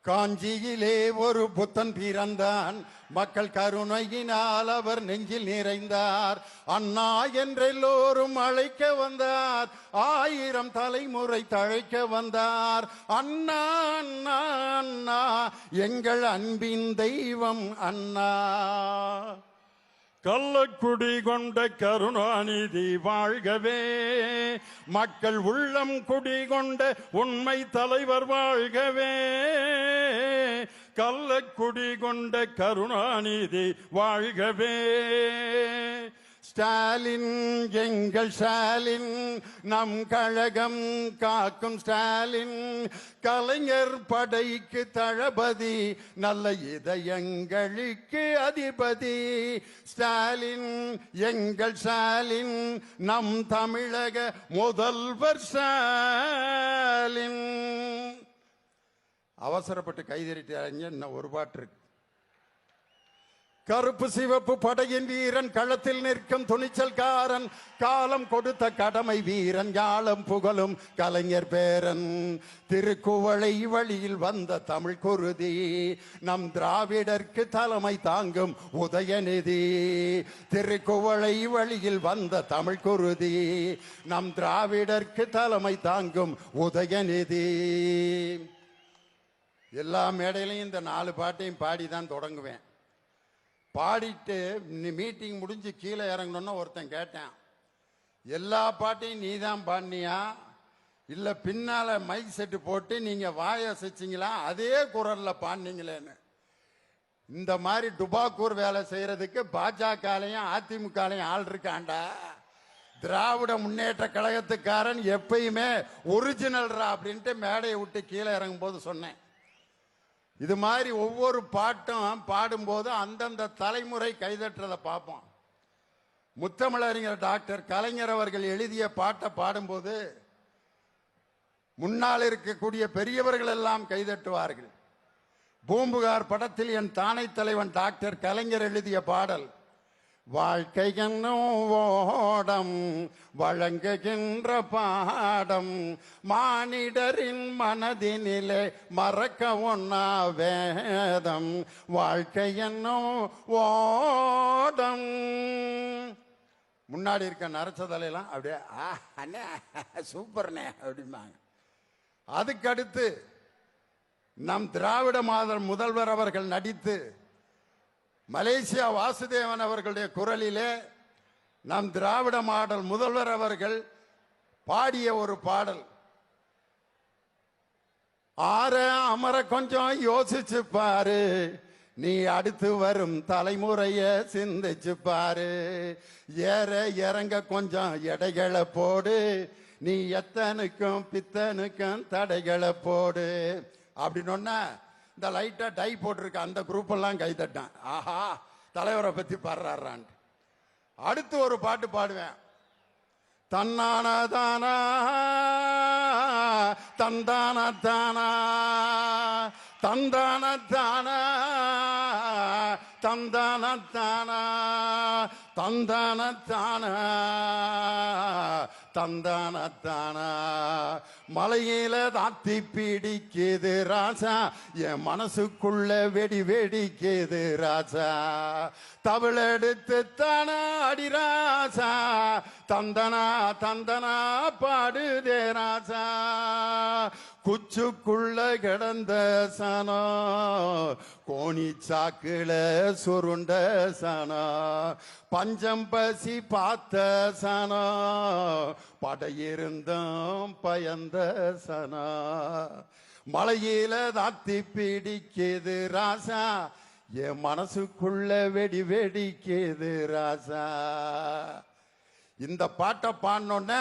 காஞ்சியிலே ஒரு புத்தன் பிறந்தான், மக்கள் கருணையினால் அவர் நெஞ்சில் நிறைந்தார். அண்ணா என்றெல்லோரும் அழைக்க வந்தார், 1000 தலைமுறை தழைக்க வந்தார். அண்ணா அண்ணா அண்ணா எங்கள் அன்பின் தெய்வம் அண்ணா. கள்ளக்குடி கொண்ட கருணாநிதி வாழ்கவே, மக்கள் உள்ளம் குடி கொண்ட உண்மை தலைவர் வாழ்கவே. கள்ளக்குடி கொண்ட கருணாநிதி வாழ்கவே. ஸ்டாலின் எங்கள் ஸ்டாலின், நம் கழகம் காக்கும் ஸ்டாலின். கலைஞர் படைக்கு தளபதி, நல்ல இதயங்களுக்கு அதிபதி. ஸ்டாலின் எங்கள் ஸ்டாலின், நம் தமிழக முதல்வர் ஸ்டாலின். அவசரப்பட்டு கைதறிட்டாங்க, இன்னும் ஒரு பாட்டு இருக்கு. கருப்பு சிவப்பு படையின் வீரன், களத்தில் நிற்கும் துணிச்சல்காரன், காலம் கொடுத்த கடமை வீரன், ஞாலம் புகழும் கலைஞர் பேரன். திருக்குவளை வழியில் வந்த தமிழ் குருதி, நம் திராவிடர்க்கு தலைமை தாங்கும் உதயநிதி. திருக்குவளை வழியில் வந்த தமிழ் குருதி, நம் திராவிடர்க்கு தலைமை தாங்கும் உதயநிதி. எல்லா மேடையிலையும் இந்த 4 பாட்டையும் பாடி தான் தொடங்குவேன். பாடிட்டு மீட்டிங் முடிஞ்சு கீழே இறங்கணும்னா ஒருத்தன் கேட்டேன், எல்லா பாட்டையும் நீ தான் பாடினியா, இல்லை பின்னால் மைக் செட்டு போட்டு நீங்கள் வாயை அசைச்சிங்களா, அதே குரலில் பாடினீங்களேன்னு. இந்த மாதிரி டுபாக்கூர் வேலை செய்கிறதுக்கு பாஜகலையும் அதிமுகலையும் ஆள் இருக்காண்டா. திராவிட முன்னேற்ற கழகத்துக்காரன் எப்பயுமே ஒரிஜினல்ரா அப்படின்ட்டு மேடையை விட்டு கீழே இறங்கும் போது சொன்னேன். இது மாதிரி ஒவ்வொரு பாட்டும் பாடும்போது அந்தந்த தலைமுறை கைதட்டுறதை பார்ப்போம். முத்தமிழறிஞர் டாக்டர் கலைஞர் அவர்கள் எழுதிய பாட்டை பாடும்போது முன்னால் இருக்கக்கூடிய பெரியவர்கள் எல்லாம் கைதட்டுவார்கள். பூம்புகார் படத்தில் என் தானை தலைவன் டாக்டர் கலைஞர் எழுதிய பாடல், வாழ்க்கை என்னும் ஓடம் வழங்குகின்ற பாடம், மானிடரின் மனதினிலே மறக்க ஒண்ணா வேதம். வாழ்க்கை என்னும் ஓடம். முன்னாடி இருக்க நரச்சதலையெல்லாம் அப்படியே அண்ணே சூப்பர்ண்ணே அப்படிம்பாங்க. அதுக்கடுத்து நம் திராவிட முதல்வர் அவர்கள் நடித்து மலேசியா வாசுதேவன் அவர்களுடைய குரலிலே நம் திராவிட மாடல் முதல்வர் அவர்கள் பாடிய ஒரு பாடல், ஆற அமர கொஞ்சம் யோசிச்சு பாரு, நீ அடுத்து வரும் தலைமுறைய சிந்திச்சு பாரு, ஏற இறங்க கொஞ்சம் எடைகளை போடு, நீ எத்தனுக்கும் பித்தனுக்கும் தடைகளை போடு அப்படின்னு. இந்த லைட்டா டை போட்டிருக்க அந்த குரூப் எல்லாம் கைதட்டான், ஆஹா தலைவரை பத்தி பாடுறான். அடுத்து ஒரு பாட்டு பாடுவேன், தன்னான தானா தந்தான தானா தந்தான தானா தந்தான தானா தந்தான தானா தந்தான தானா. மலையில தாத்தி பிடிக்குது ராசா, என் மனசுக்குள்ள வெடி வெடிக்குது ராசா, தவிழெடுத்து தானா அடி ராசா, தந்தனா தந்தனா பாடுதே ராசா. குச்சுக்குள்ள கிடந்த சனா, கோணி சாக்குல சுருண்ட சனா, பஞ்சம் பசி பார்த்த சனா, படையிருந்தும் பயந்த சனா. மலையில தாத்தி பிடிக்குது ராசா, என் மனசுக்குள்ள வெடி வெடிக்குது ராசா. இந்த பாட்டை பாடினோன்ன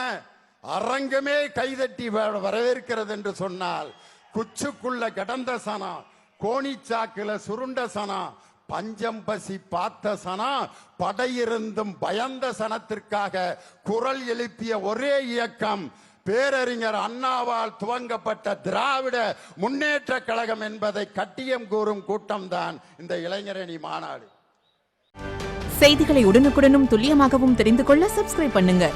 அரங்கமே கைதட்டி வரவேற்கிறது என்று சொன்னால், குச்சுக்குள்ள கடந்த சனா, கோணிச்சாக்குல சுருண்ட சனா, பஞ்சம் பசி பார்த்த சனா, படையிருந்தும் பயந்த சனத்திற்காக குரல் எழுப்பிய ஒரே இயக்கம் பேரறிஞர் அண்ணாவால் துவங்கப்பட்ட திராவிட முன்னேற்ற கழகம் என்பதை கட்டியம் கூறும் கூட்டம்தான் இந்த இளைஞரணி மாநாடு. செய்திகளை உடனுக்குடனும் துல்லியமாகவும் தெரிந்து கொள்ள சப்ஸ்கிரைப் பண்ணுங்க.